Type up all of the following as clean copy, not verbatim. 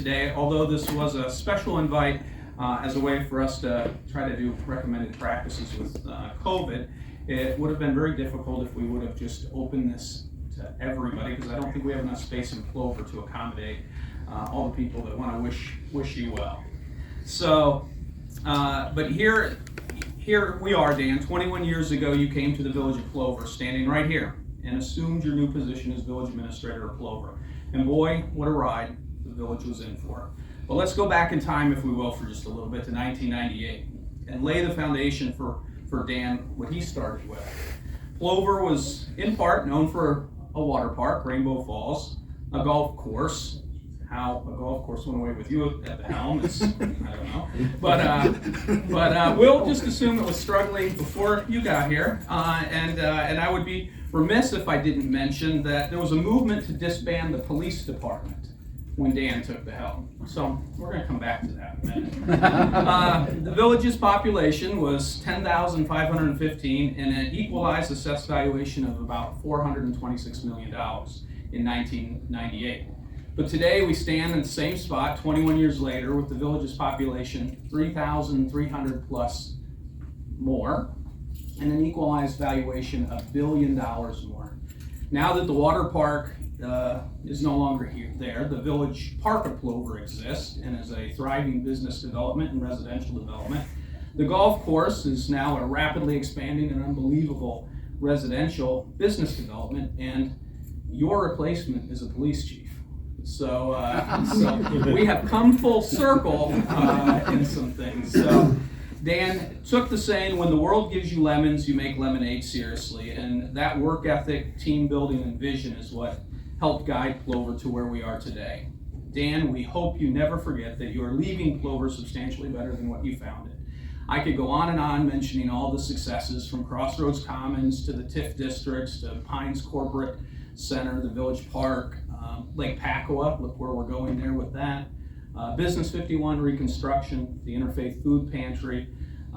Today, although this was a special invite as a way for us to try to do recommended practices with COVID, it would have been very difficult if we would have just opened this to everybody, because I don't think we have enough space in Plover to accommodate all the people that want to wish you well. So, but here we are, Dan. 21 years ago, you came to the village of Plover, standing right here, and assumed your new position as village administrator of Plover. And boy, what a ride the village was in for. But let's go back in time, if we will, for just a little bit to 1998 and lay the foundation for Dan, what he started with. Plover was in part known for a water park, Rainbow Falls, a golf course. How a golf course went away with you at the helm is, I don't know. But we'll just assume it was struggling before you got here. And I would be remiss if I didn't mention that there was a movement to disband the police department when Dan took the helm. So we're going to come back to that in a minute. The village's population was 10,515 and an equalized assessed valuation of about $426 million in 1998. But today we stand in the same spot 21 years later with the village's population 3,300 plus more and an equalized valuation of $1 billion more. Now that the water park is no longer there, the village park of Plover exists and is a thriving business development and residential development. The golf course is now a rapidly expanding and unbelievable residential business development, and your replacement is a police chief. So we have come full circle in some things. So Dan took the saying, when the world gives you lemons, you make lemonade seriously. And that work ethic, team building, and vision is what helped guide Plover to where we are today. Dan, we hope you never forget that you are leaving Plover substantially better than what you found it. I could go on and on mentioning all the successes from Crossroads Commons to the TIF districts to Pines Corporate Center, the Village Park, Lake Pacua, look where we're going there with that. Business 51 reconstruction, the Interfaith Food Pantry,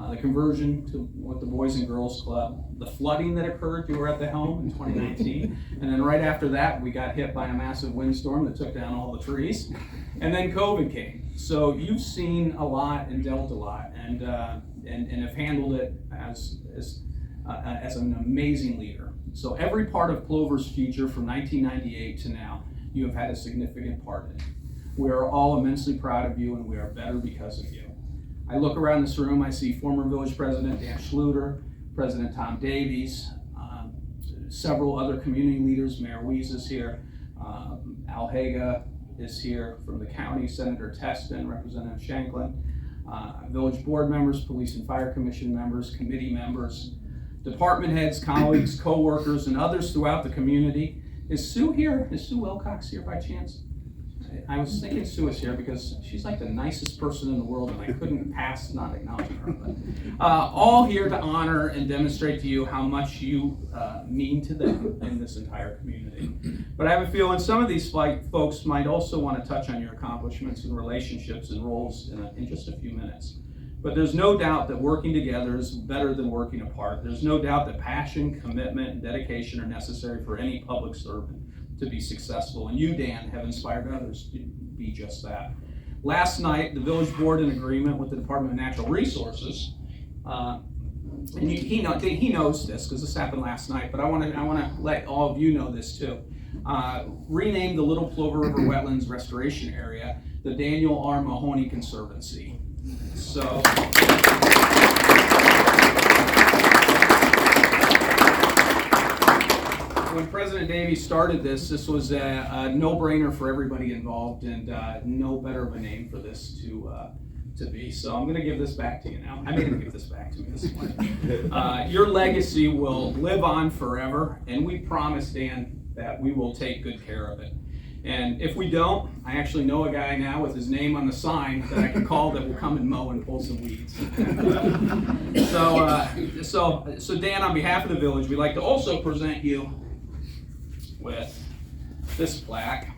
the conversion to what the Boys and Girls Club, the flooding that occurred, you were at the helm in 2019, and then right after that we got hit by a massive windstorm that took down all the trees, and then COVID came. So you've seen a lot and dealt a lot, and have handled it as an amazing leader. So every part of Plover's future from 1998 to now, you have had a significant part in it. We are all immensely proud of you, and we are better because of you. I look around this room, I see former village president Dan Schluter, President Tom Davies, several other community leaders. Mayor Weiss is here, Al Haga is here from the county, Senator Teston, Representative Shanklin, village board members, police and fire commission members, committee members, department heads, colleagues, co-workers, and others throughout the community. Is Sue here? Is Sue Wilcox here by chance? I was thinking Sue is here because she's like the nicest person in the world, and I couldn't pass not acknowledging her. But all here to honor and demonstrate to you how much you mean to them in this entire community. But I have a feeling some of these folks might also want to touch on your accomplishments and relationships and roles in just a few minutes. But there's no doubt that working together is better than working apart. There's no doubt that passion, commitment, and dedication are necessary for any public servant to be successful. And you, Dan, have inspired others to be just that. Last night, the village board, in agreement with the Department of Natural Resources, and he knows this because this happened last night, but I want to let all of you know this too. Renamed the Little Plover River Wetlands Restoration Area the Daniel R. Mahoney Conservancy. So, when President Davies started this was a no-brainer for everybody involved, and no better of a name for this to be. So I'm going to give this back to you now. I made him give this back to me this morning. Your legacy will live on forever, and we promise, Dan, that we will take good care of it. And if we don't, I actually know a guy now with his name on the sign that I can call that will come and mow and pull some weeds. So Dan, on behalf of the village, we'd like to also present you with this plaque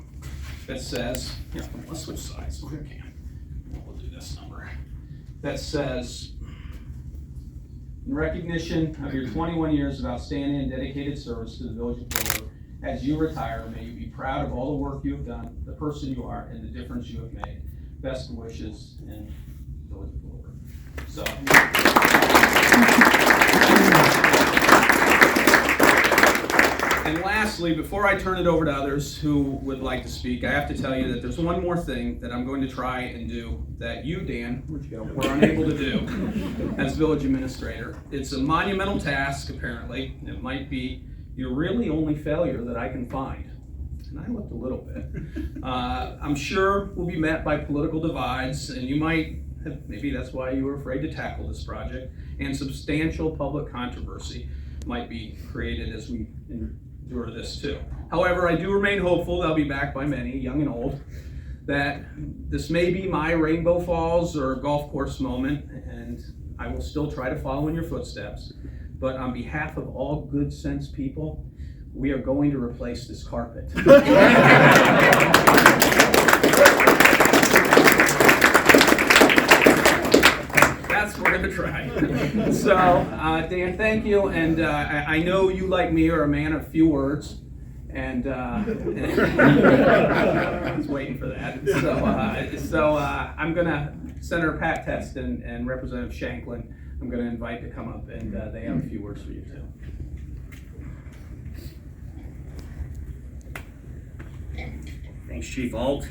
that says, here, let's switch sides. Okay. We'll do this number. That says, in recognition of your 21 years of outstanding and dedicated service to the village of Plover, as you retire, may you be proud of all the work you have done, the person you are, and the difference you have made. Best wishes, and Village of Plover. So. And lastly, before I turn it over to others who would like to speak, I have to tell you that there's one more thing that I'm going to try and do that you, Dan, where'd you go, were unable to do as village administrator. It's a monumental task, apparently. It might be your really only failure that I can find. And I looked a little bit. I'm sure we'll be met by political divides, and you might, maybe that's why you were afraid to tackle this project, and substantial public controversy might be created as we endure this too. However, I do remain hopeful that I'll be backed by many, young and old, that this may be my Rainbow Falls or golf course moment, and I will still try to follow in your footsteps. But on behalf of all good sense people, we are going to replace this carpet. That's what we're going to try. So, Dan, thank you. And I know you, like me, are a man of few words. And I was waiting for that. So I'm going to, Senator Pat Test and Representative Shanklin, I'm going to invite to come up, and they have a few words for you too. Thanks, Chief Alt.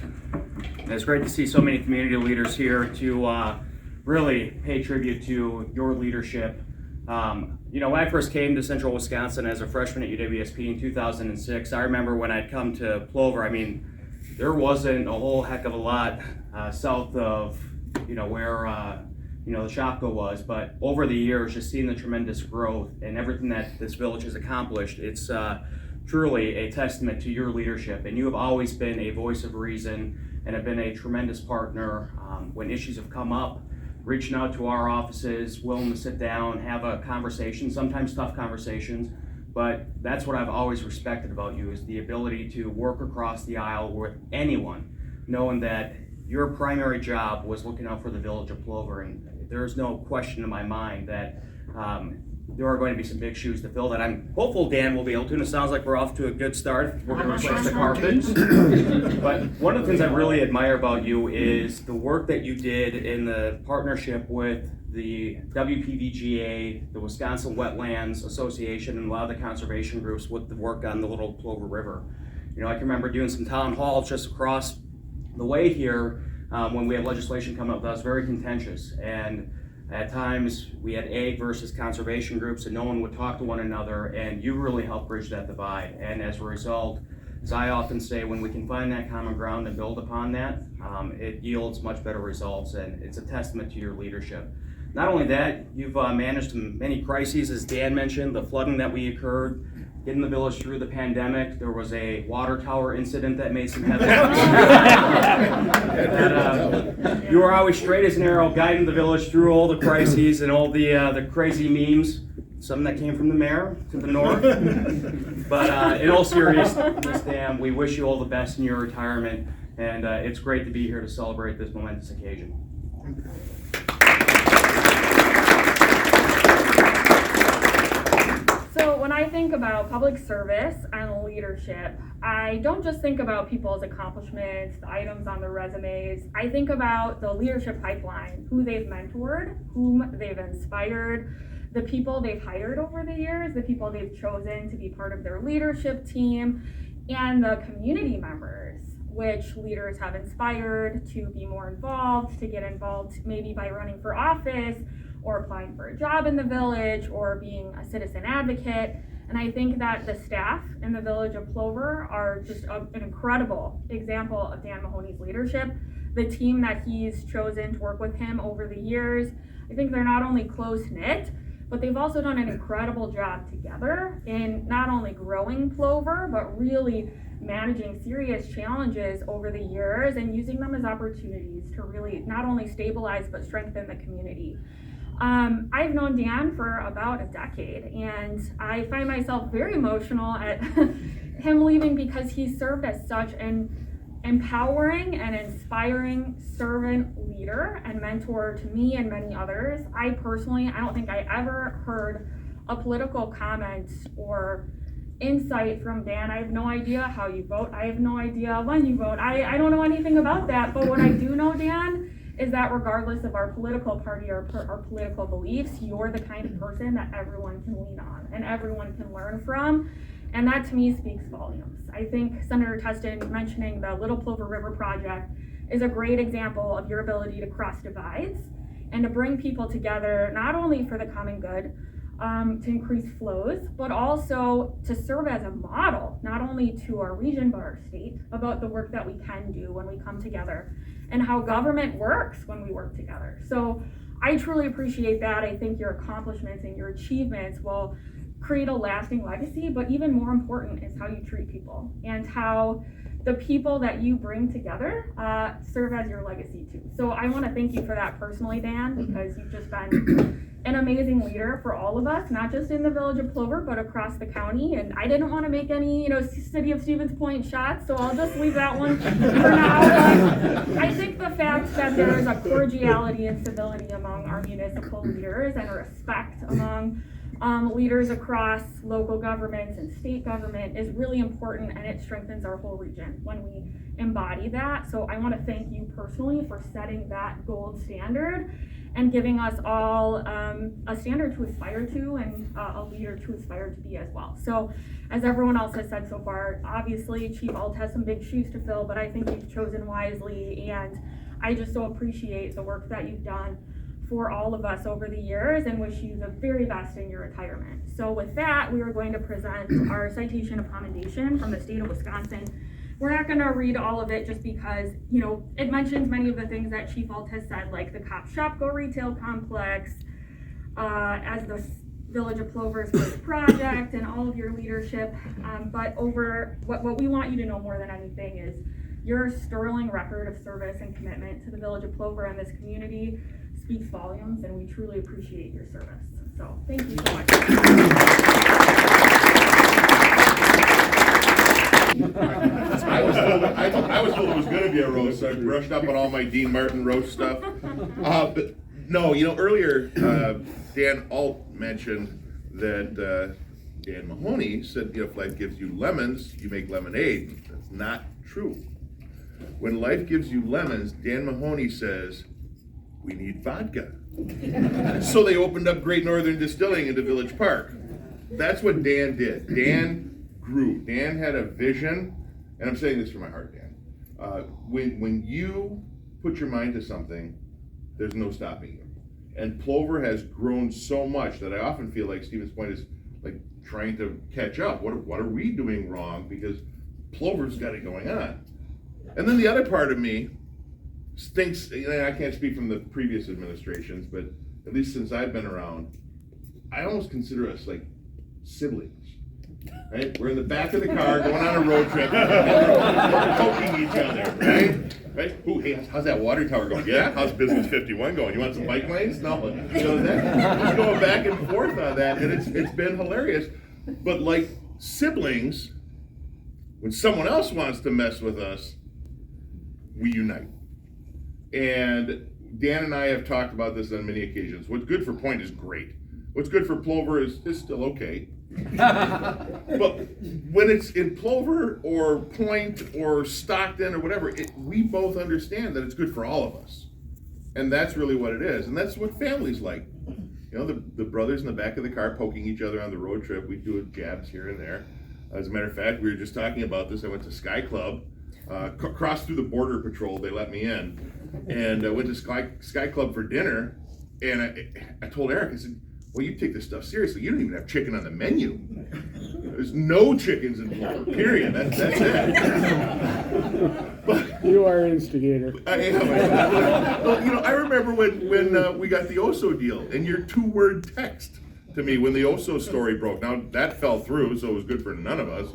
It's great to see so many community leaders here to really pay tribute to your leadership. You know, when I first came to Central Wisconsin as a freshman at UWSP in 2006, I remember when I'd come to Plover, I mean, there wasn't a whole heck of a lot south of, you know, where, you know, the Shopko was, but over the years, just seeing the tremendous growth and everything that this village has accomplished, it's truly a testament to your leadership. And you have always been a voice of reason and have been a tremendous partner when issues have come up, reaching out to our offices, willing to sit down, have a conversation, sometimes tough conversations, but that's what I've always respected about you, is the ability to work across the aisle with anyone, knowing that your primary job was looking out for the village of Plover. And there's no question in my mind that there are going to be some big shoes to fill that I'm hopeful Dan will be able to, and it sounds like we're off to a good start. We're going to replace the carpets. But one of the things I really admire about you is the work that you did in the partnership with the WPVGA, the Wisconsin Wetlands Association, and a lot of the conservation groups with the work on the Little Plover River. You know, I can remember doing some town halls just across the way here when we had legislation come up that was very contentious, and at times we had ag versus conservation groups and no one would talk to one another, and you really helped bridge that divide. And as a result, as I often say, when we can find that common ground and build upon that, it yields much better results, and it's a testament to your leadership. Not only that, you've managed many crises, as Dan mentioned, the flooding that we occurred, getting the village through the pandemic. There was a water tower incident that made some headlines. You were always straight as an arrow, guiding the village through all the crises and all the crazy memes. Some that came from the mayor to the north. But in all seriousness, Dan, we wish you all the best in your retirement, and it's great to be here to celebrate this momentous occasion. So when I think about public service and leadership, I don't just think about people's accomplishments, the items on their resumes. I think about the leadership pipeline, who they've mentored, whom they've inspired, the people they've hired over the years, the people they've chosen to be part of their leadership team, and the community members, which leaders have inspired to be more involved, to get involved maybe by running for office, or applying for a job in the village, or being a citizen advocate. And I think that the staff in the village of Plover are just an incredible example of Dan Mahoney's leadership. The team that he's chosen to work with him over the years, I think they're not only close-knit, but they've also done an incredible job together in not only growing Plover, but really managing serious challenges over the years and using them as opportunities to really not only stabilize, but strengthen the community. I've known Dan for about a decade, and I find myself very emotional at him leaving because he served as such an empowering and inspiring servant leader and mentor to me and many others. I don't think I ever heard a political comment or insight from Dan. I have no idea how you vote. I have no idea when you vote. I don't know anything about that. But what I do know, Dan, is that regardless of our political party or our political beliefs, you're the kind of person that everyone can lean on and everyone can learn from. And that to me speaks volumes. I think Senator Teston mentioning the Little Plover River project is a great example of your ability to cross divides and to bring people together, not only for the common good, to increase flows, but also to serve as a model, not only to our region, but our state, about the work that we can do when we come together and how government works when we work together. So I truly appreciate that. I think your accomplishments and your achievements will create a lasting legacy, but even more important is how you treat people and how the people that you bring together serve as your legacy too. So I want to thank you for that personally, Dan, because you've just been an amazing leader for all of us, not just in the village of Plover, but across the county. And I didn't want to make any, City of Stevens Point shots, so I'll just leave that one for now. But I think the fact that there is a cordiality and civility among our municipal leaders and a respect among leaders across local governments and state government is really important, and it strengthens our whole region when we embody that. So I want to thank you personally for setting that gold standard and giving us all a standard to aspire to and a leader to aspire to be as well. So as everyone else has said so far, obviously Chief Alt has some big shoes to fill, but I think you've chosen wisely, and I just so appreciate the work that you've done for all of us over the years and wish you the very best in your retirement. So with that, we are going to present our citation of commendation from the state of Wisconsin. We're not going to read all of it just because, it mentions many of the things that Chief Alt has said, like the Cop Shopko retail complex, as the Village of Plover's first project and all of your leadership. But over what we want you to know more than anything is your sterling record of service and commitment to the Village of Plover and this community speaks volumes, and we truly appreciate your service. So thank you so much. I was told it was going to be a roast, so I brushed up on all my Dean Martin roast stuff. But no, earlier Dan Alt mentioned that Dan Mahoney said, if life gives you lemons, you make lemonade. That's not true. When life gives you lemons, Dan Mahoney says, we need vodka. So they opened up Great Northern Distilling into Village Park. That's what Dan did. Dan grew. Dan had a vision, and I'm saying this from my heart, Dan. When you put your mind to something, there's no stopping you. And Plover has grown so much that I often feel like Stevens Point is like trying to catch up. What are we doing wrong? Because Plover's got it going on. And then the other part of me thinks, I can't speak from the previous administrations, but at least since I've been around, I almost consider us like siblings, right? We're in the back of the car going on a road trip, and we're poking each other, right? Ooh, hey, how's that water tower going? Yeah, how's Business 51 going? You want some bike lanes? No, just going back and forth on that, and it's been hilarious. But like siblings, when someone else wants to mess with us, we unite. And Dan and I have talked about this on many occasions. What's good for Point is great. What's good for Plover is still okay. But when it's in Plover or Point or Stockton or whatever, we both understand that it's good for all of us. And that's really what it is. And that's what family's like. The brothers in the back of the car poking each other on the road trip. We do jabs here and there. As a matter of fact, we were just talking about this. I went to Sky Club. Crossed through the border patrol, they let me in, and I went to Sky Club for dinner, and I told Eric, I said, well, you take this stuff seriously, you don't even have chicken on the menu. There's no chickens in Plover, period, that's it. But, you are an instigator. I am. Well, I remember when we got the OSO deal, and your 2-word text to me when the OSO story broke. Now that fell through, so it was good for none of us.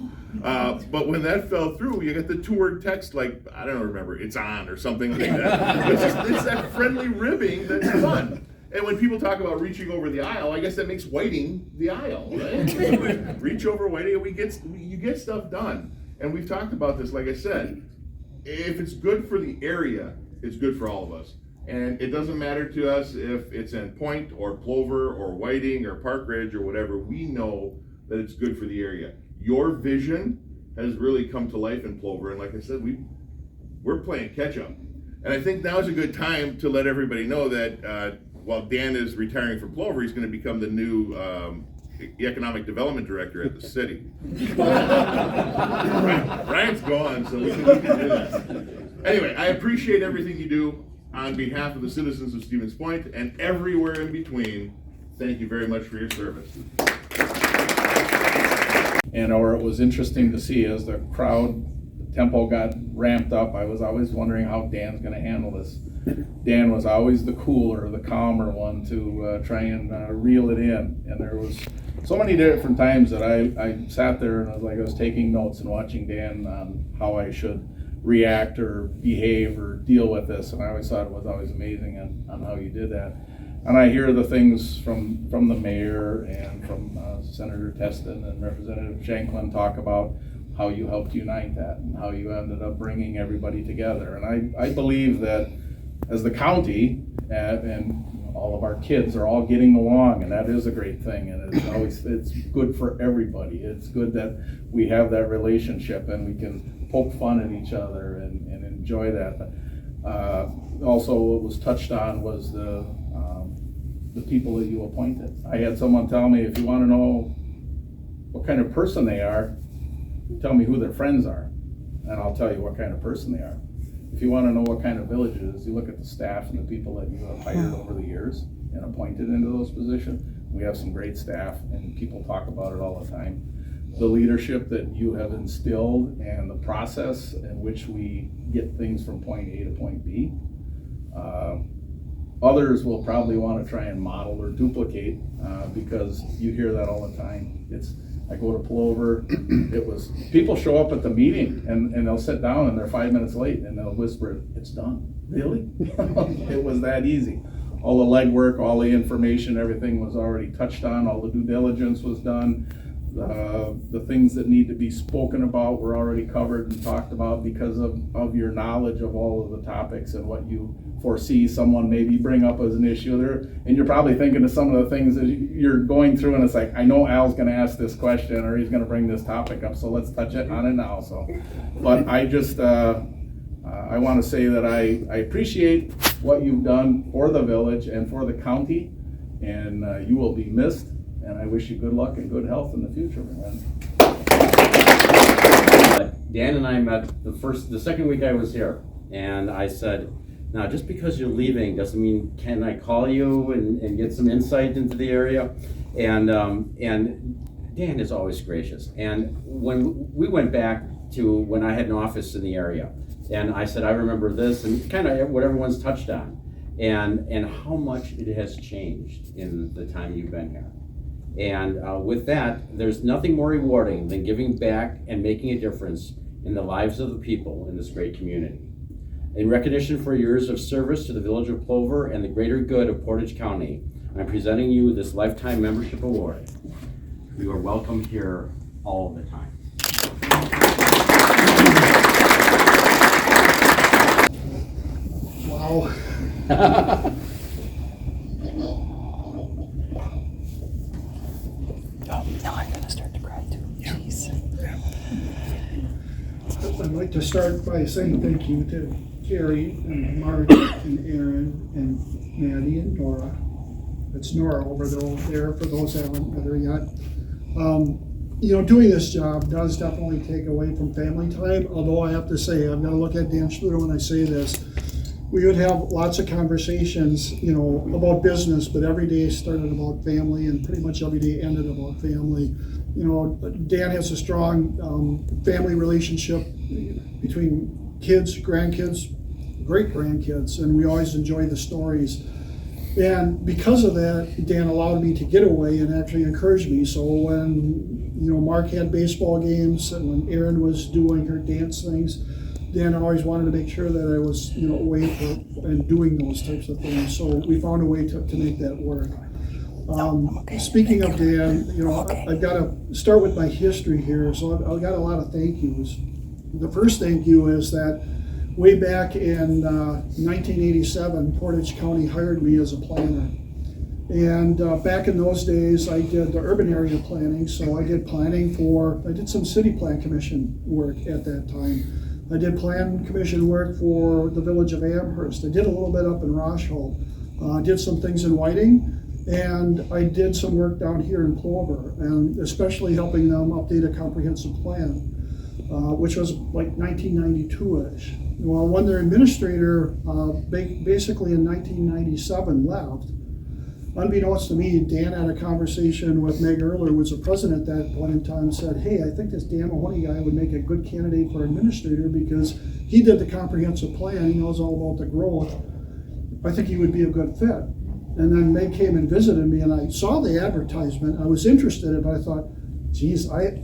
But when that fell through, you get the 2-word text like, I don't remember, it's on or something like that. It's that friendly ribbing that's fun. And when people talk about reaching over the aisle, I guess that makes whiting the aisle, right? Reach over whiting, and you get stuff done. And we've talked about this, like I said, if it's good for the area, it's good for all of us. And it doesn't matter to us if it's in Point or Plover or Whiting or Park Ridge or whatever, we know that it's good for the area. your vision has really come to life in Plover, and like I said, we're playing catch up. And I think now is a good time to let everybody know that while Dan is retiring from Plover, he's going to become the new economic development director at the city. Ryan's gone, so we can do that. Anyway, I appreciate everything you do on behalf of the citizens of Stevens Point and everywhere in between. Thank you very much for your service. And or it was interesting to see as the crowd tempo got ramped up, I was always wondering how Dan's going to handle this. Dan was always the cooler, the calmer one to try and reel it in. And there was so many different times that I sat there and I was taking notes and watching Dan on how I should react or behave or deal with this. And I always thought it was always amazing on how you did that. And I hear the things from the mayor and from Senator Teston and Representative Shanklin talk about how you helped unite that and how you ended up bringing everybody together. And I believe that as the county and all of our kids are all getting along, and that is a great thing, and it's good for everybody. It's good that we have that relationship and we can poke fun at each other and enjoy that. Also, what was touched on was the people that you appointed. I had someone tell me, if you want to know what kind of person they are, tell me who their friends are, and I'll tell you what kind of person they are. If you want to know what kind of village it is, you look at the staff and the people that you have hired over the years and appointed into those positions. We have some great staff, and people talk about it all the time. The leadership that you have instilled and the process in which we get things from point A to point B. Others will probably want to try and model or duplicate because you hear that all the time. I go to Plover, people show up at the meeting and they'll sit down and they're 5 minutes late and they'll whisper, "It's done." Really? It was that easy. All the legwork, all the information, everything was already touched on, all the due diligence was done. The things that need to be spoken about were already covered and talked about because of your knowledge of all of the topics and what you foresee someone maybe bring up as an issue there. And you're probably thinking of some of the things that you're going through, and it's like, I know Al's going to ask this question or he's going to bring this topic up, so let's touch it on it now. So, but I just I want to say that I appreciate what you've done for the village and for the county, and you will be missed. And I wish you good luck and good health in the future, man. Dan and I met the second week I was here, and I said, now just because you're leaving doesn't mean, can I call you and get some insight into the area? And Dan is always gracious. And when we went back to when I had an office in the area, and I said, I remember this, and kind of what everyone's touched on, and how much it has changed in the time you've been here. And with that, there's nothing more rewarding than giving back and making a difference in the lives of the people in this great community. In recognition for years of service to the village of Plover and the greater good of Portage County, I'm presenting you this Lifetime Membership Award. You are welcome here all the time. Wow. Now I'm gonna start to cry too. Jeez. I'd like to start by saying thank you to Jerry and Mark and Aaron and Maddie and Nora. It's Nora over there for those that haven't met her yet. Doing this job does definitely take away from family time, although I have to say, I'm gonna look at Dan Schluter when I say this. We would have lots of conversations, about business, but every day started about family and pretty much every day ended about family. Dan has a strong family relationship between kids, grandkids, great grandkids, and we always enjoy the stories. And because of that, Dan allowed me to get away and actually encouraged me. So when, Mark had baseball games and when Erin was doing her dance things, Dan always wanted to make sure that I was, away and doing those types of things. So we found a way to make that work. Speaking of Dan, I've got to start with my history here. So I've got a lot of thank yous. The first thank you is that way back in 1987, Portage County hired me as a planner. And back in those days, I did the urban area planning, so I did some city plan commission work at that time. I did plan commission work for the village of Amherst. I did a little bit up in Rochelle. Did some things in Whiting, and I did some work down here in Plover, and especially helping them update a comprehensive plan, which was like 1992-ish. Well, when their administrator basically in 1997 left, unbeknownst to me, Dan had a conversation with Meg Earler, who was the president at that point in time, and said, hey, I think this Dan Mahoney guy would make a good candidate for administrator because he did the comprehensive plan, he knows all about the growth. I think he would be a good fit. And then Meg came and visited me, and I saw the advertisement. I was interested in it, but I thought, geez, I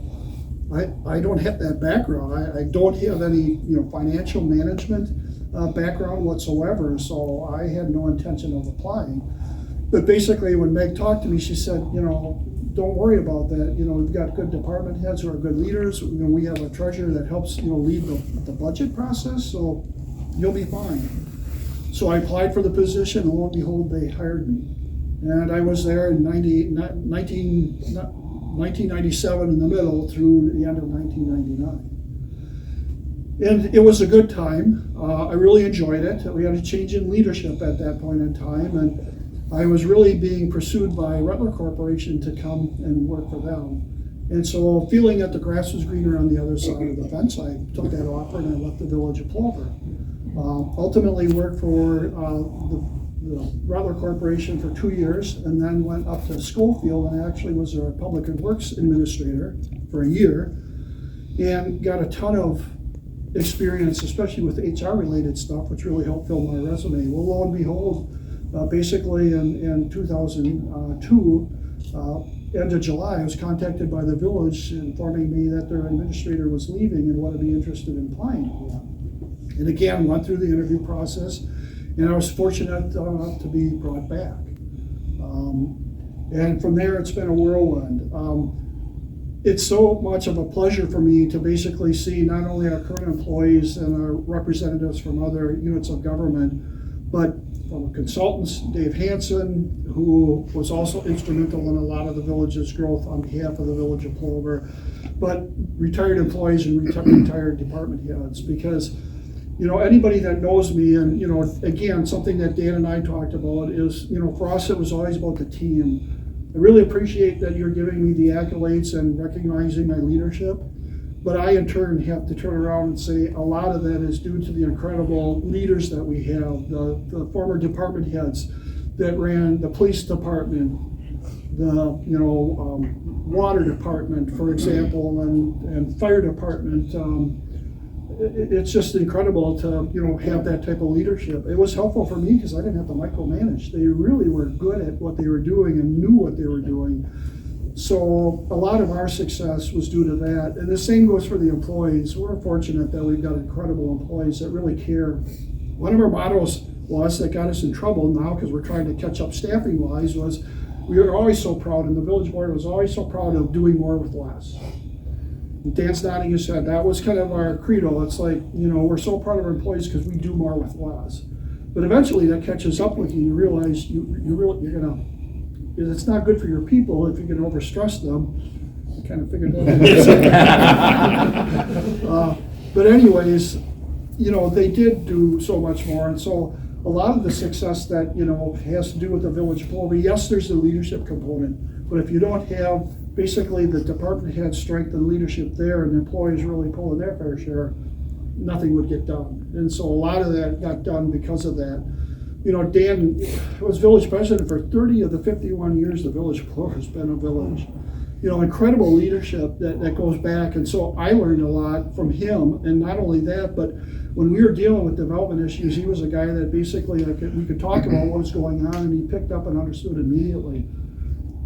don't have that background. I don't have any financial management background whatsoever, so I had no intention of applying. But basically, when Meg talked to me, she said, don't worry about that. We've got good department heads who are good leaders. We have a treasurer that helps lead the budget process, so you'll be fine. So I applied for the position, and lo and behold, they hired me. And I was there in 1997 in the middle through the end of 1999. And it was a good time. I really enjoyed it. We had a change in leadership at that point in time, and I was really being pursued by Rutler Corporation to come and work for them. And so, feeling that the grass was greener on the other side of the fence, I took that offer and I left the village of Plover. Ultimately worked for the Rutler Corporation for 2 years, and then went up to Schofield and actually was a public works administrator for a year, and got a ton of experience, especially with HR related stuff, which really helped fill my resume. Well, lo and behold, basically in 2002, end of July, I was contacted by the village informing me that their administrator was leaving and would be interested in applying. And again, went through the interview process, and I was fortunate enough to be brought back. And from there, it's been a whirlwind. It's so much of a pleasure for me to basically see not only our current employees and our representatives from other units of government, but from consultants, Dave Hansen, who was also instrumental in a lot of the village's growth on behalf of the village of Plover, but retired employees and retired department heads, because anybody that knows me, and again, something that Dan and I talked about is, for us it was always about the team. I really appreciate that you're giving me the accolades and recognizing my leadership, but I in turn have to turn around and say a lot of that is due to the incredible leaders that we have, the former department heads that ran the police department, the water department, for example, and fire department. It's just incredible to have that type of leadership. It was helpful for me because I didn't have to micromanage. They really were good at what they were doing and knew what they were doing. So a lot of our success was due to that. And the same goes for the employees. We're fortunate that we've got incredible employees that really care. One of our mottos was that got us in trouble now because we're trying to catch up staffing wise was we were always so proud, and the village board was always so proud of doing more with less. Dan's nodding his head. That was kind of our credo. It's like, we're so proud of our employees because we do more with less. But eventually that catches up with you. You realize it's not good for your people if you're going to overstress them. I kind of figured that. But anyways, they did do so much more. And so a lot of the success that, has to do with the village of Plover, yes, there's the leadership component. But if you don't have basically the department head strength and leadership there, and the employees really pulling their fair share, nothing would get done. And so a lot of that got done because of that. Dan was village president for 30 of the 51 years the village of Plover has been a village. Incredible leadership that goes back. And so I learned a lot from him. And not only that, but when we were dealing with development issues, he was a guy that basically we could talk about what was going on, and he picked up and understood immediately.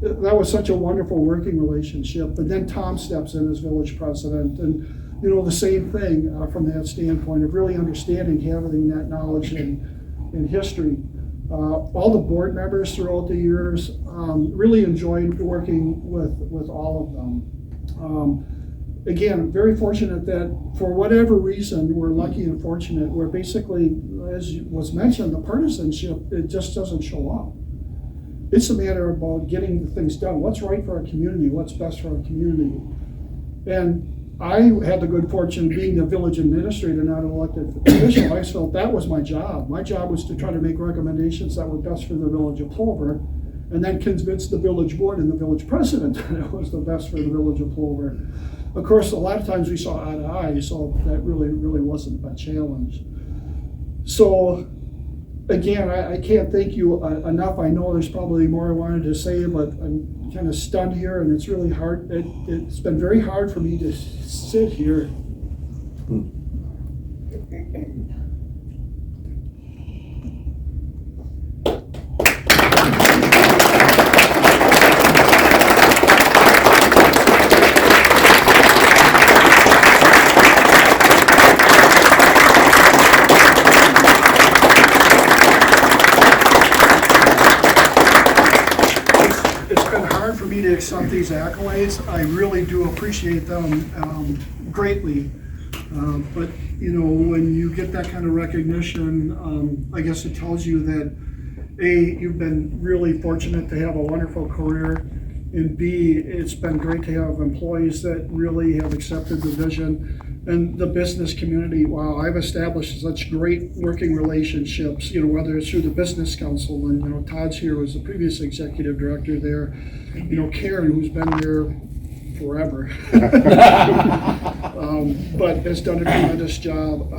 That was such a wonderful working relationship. But then Tom steps in as village president, and the same thing from that standpoint of really understanding, having that knowledge in history. All the board members throughout the years really enjoyed working with all of them. Again, very fortunate that for whatever reason, we're lucky and fortunate where basically, as was mentioned, the partisanship, it just doesn't show up. It's a matter about getting the things done. What's right for our community? What's best for our community? And I had the good fortune of being the village administrator, not an elected official. I felt that was my job. My job was to try to make recommendations that were best for the village of Plover, and then convince the village board and the village president that it was the best for the village of Plover. Of course, a lot of times we saw eye to eye, so that really wasn't a challenge. So again, I can't thank you enough. I know there's probably more I wanted to say, but I'm kind of stunned here, and it's really hard. It's been very hard for me to sit here. For me to accept these accolades, I really do appreciate them greatly. But you know, when you get that kind of recognition, I guess it tells you that A, you've been really fortunate to have a wonderful career, and B, it's been great to have employees that really have accepted the vision. And the business community, wow, I've established such great working relationships, you know, whether it's through the business council, and, you know, Todd's here was the previous executive director there, you know, Karen, who's been there forever, but has done a tremendous job.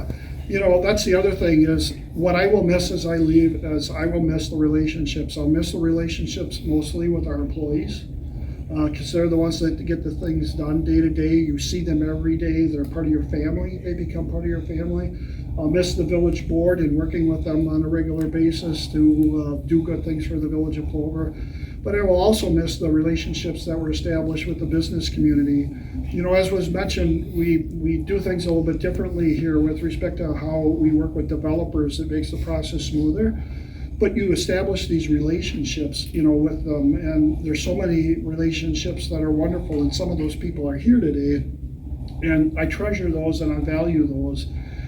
You know, that's the other thing is what I will miss as I leave is I will miss the relationships. I'll miss the relationships mostly with our employees. Because they're the ones that get the things done day to day. You see them every day. They're part of your family. They become part of your family. I'll miss the village board and working with them on a regular basis to do good things for the village of Plover. But I will also miss the relationships that were established with the business community. You know, as was mentioned, we do things a little bit differently here with respect to how we work with developers. It makes the process smoother. But you establish these relationships, you know, with them, and there's so many relationships that are wonderful, and some of those people are here today, and I treasure those and I value those,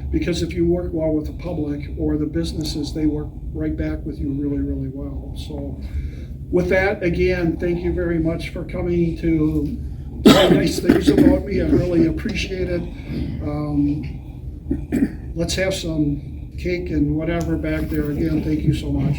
because if you work well with the public or the businesses, they work right back with you really well. So with that, again, thank you very much for coming to say nice things about me. I really appreciate it. Let's have some cake and whatever back there. Again, thank you so much.